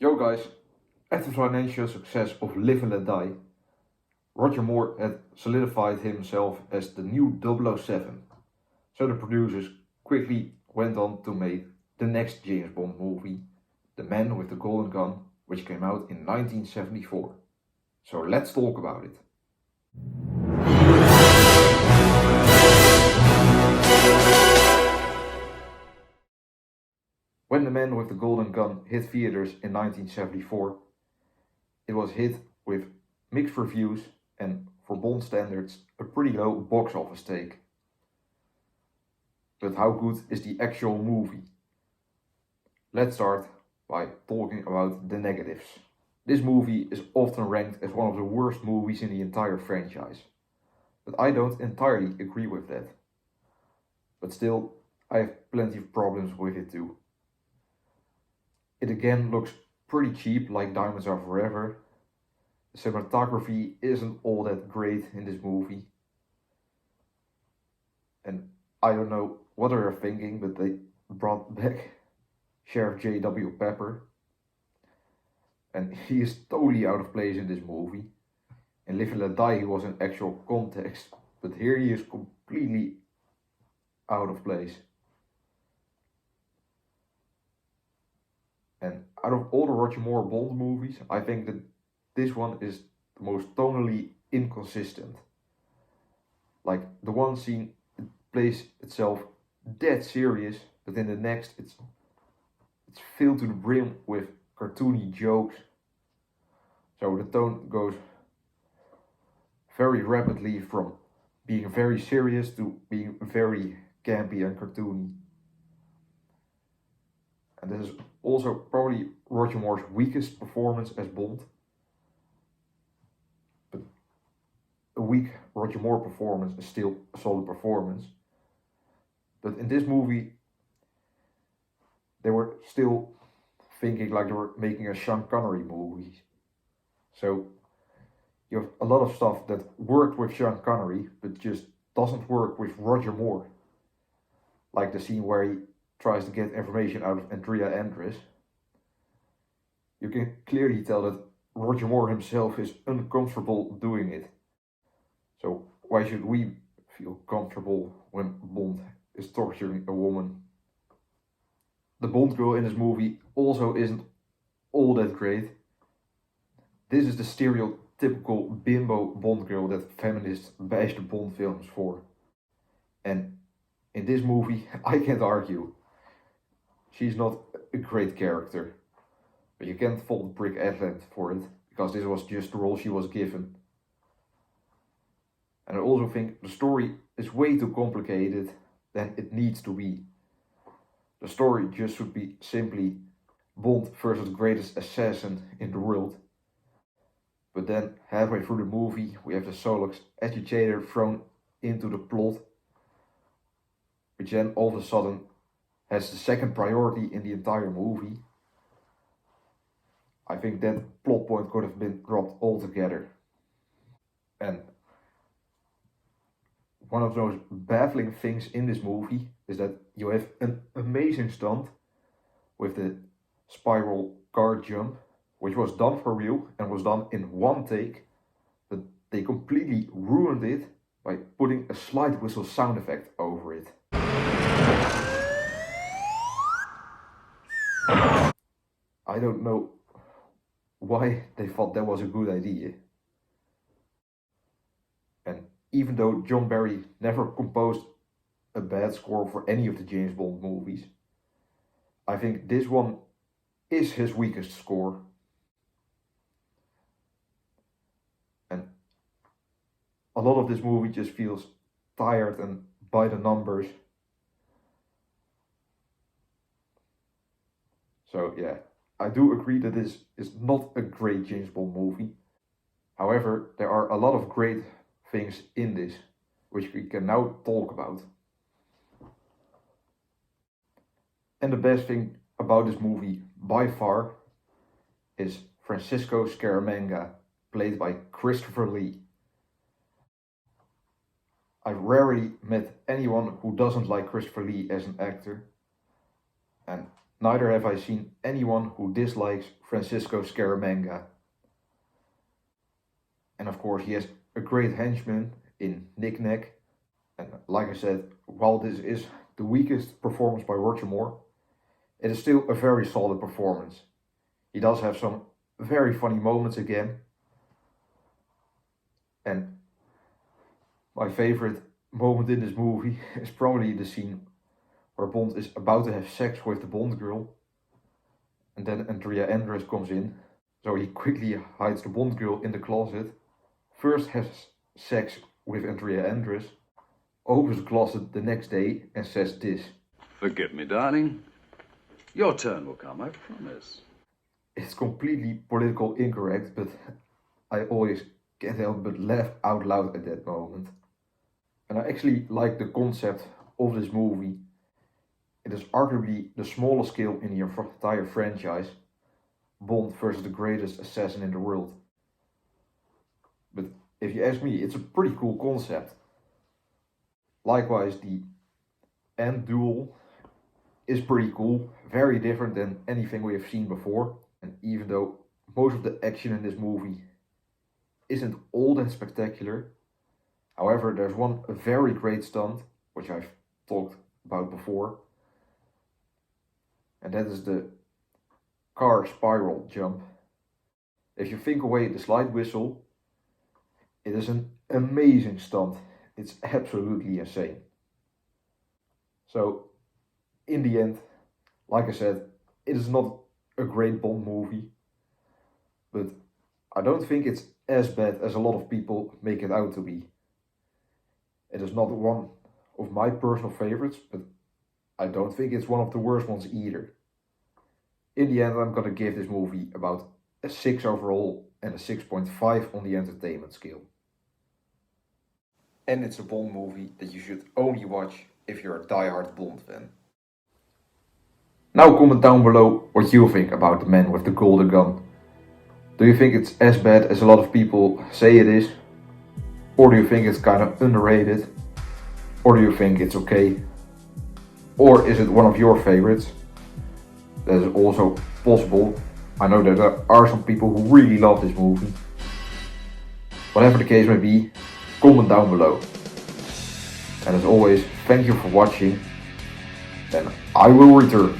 Yo guys, after the financial success of Live and Let Die, Roger Moore had solidified himself as the new 007. So the producers quickly went on to make the next James Bond movie, The Man with the Golden Gun, which came out in 1974. So let's talk about it. When The Man with the Golden Gun hit theaters in 1974, it was hit with mixed reviews and, for Bond standards, a pretty low box office take. But how good is the actual movie? Let's start by talking about the negatives. This movie is often ranked as one of the worst movies in the entire franchise, but I don't entirely agree with that. But still, I have plenty of problems with it too. It again looks pretty cheap, like Diamonds Are Forever. The cinematography isn't all that great in this movie. And I don't know what they're thinking, but they brought back Sheriff J.W. Pepper. And he is totally out of place in this movie. In Live and Let Die he was in actual context, but here he is completely out of place. And out of all the Roger Moore Bond movies, I think that this one is the most tonally inconsistent. Like, the one scene, it plays itself dead serious, but in the next it's filled to the brim with cartoony jokes. So the tone goes very rapidly from being very serious to being very campy and cartoony. And this is also probably Roger Moore's weakest performance as Bond. But a weak Roger Moore performance is still a solid performance. But in this movie, they were still thinking like they were making a Sean Connery movie. So you have a lot of stuff that worked with Sean Connery, but just doesn't work with Roger Moore. Like the scene where he tries to get information out of Andrea Andress. You can clearly tell that Roger Moore himself is uncomfortable doing it. So why should we feel comfortable when Bond is torturing a woman? The Bond girl in this movie also isn't all that great. This is the stereotypical bimbo Bond girl that feminists bash the Bond films for. And in this movie, I can't argue. She's not a great character. But you can't fault Brick Adland for it, because this was just the role she was given. And I also think the story is way too complicated than it needs to be. The story just should be simply Bond versus the greatest assassin in the world. But then, halfway through the movie, we have the Solux agitator thrown into the plot, which then all of a sudden has the second priority in the entire movie. I think that plot point could have been dropped altogether. And one of those baffling things in this movie is that you have an amazing stunt with the spiral car jump, which was done for real and was done in one take, but they completely ruined it by putting a slide whistle sound effect over it. I don't know why they thought that was a good idea. And even though John Barry never composed a bad score for any of the James Bond movies, I think this one is his weakest score. And a lot of this movie just feels tired and by the numbers. So yeah, I do agree that this is not a great James Bond movie. However, there are a lot of great things in this, which we can now talk about. And the best thing about this movie, by far, is Francisco Scaramanga, played by Christopher Lee. I've rarely met anyone who doesn't like Christopher Lee as an actor. And neither have I seen anyone who dislikes Francisco Scaramanga. And of course, he has a great henchman in Nick Nack. And like I said, while this is the weakest performance by Roger Moore, it is still a very solid performance. He does have some very funny moments again. And my favorite moment in this movie is probably the scene where Bond is about to have sex with the Bond girl. And then Andrea Andress comes in. So he quickly hides the Bond girl in the closet. First has sex with Andrea Andress. Opens the closet the next day and says this. Forgive me, darling. Your turn will come, I promise. It's completely political incorrect, but I always can't help but laugh out loud at that moment. And I actually like the concept of this movie. It is arguably the smallest scale in the entire franchise. Bond versus the greatest assassin in the world. But if you ask me, it's a pretty cool concept. Likewise, the end duel is pretty cool, very different than anything we have seen before. And even though most of the action in this movie isn't all that spectacular, however, there's one very great stunt, which I've talked about before. And that is the car spiral jump. If you think away the slide whistle, it is an amazing stunt. It's absolutely insane. So, in the end, like I said, it is not a great Bond movie, but I don't think it's as bad as a lot of people make it out to be. It is not one of my personal favorites, but I don't think it's one of the worst ones either. In the end, I'm gonna give this movie about a 6 overall and a 6.5 on the entertainment scale. And it's a Bond movie that you should only watch if you're a die-hard Bond fan. Now comment down below what you think about The Man with the Golden Gun. Do you think it's as bad as a lot of people say it is? Or do you think it's kind of underrated? Or do you think it's okay? Or is it one of your favorites? That is also possible. I know that there are some people who really love this movie. Whatever the case may be, comment down below. And as always, thank you for watching, and I will return.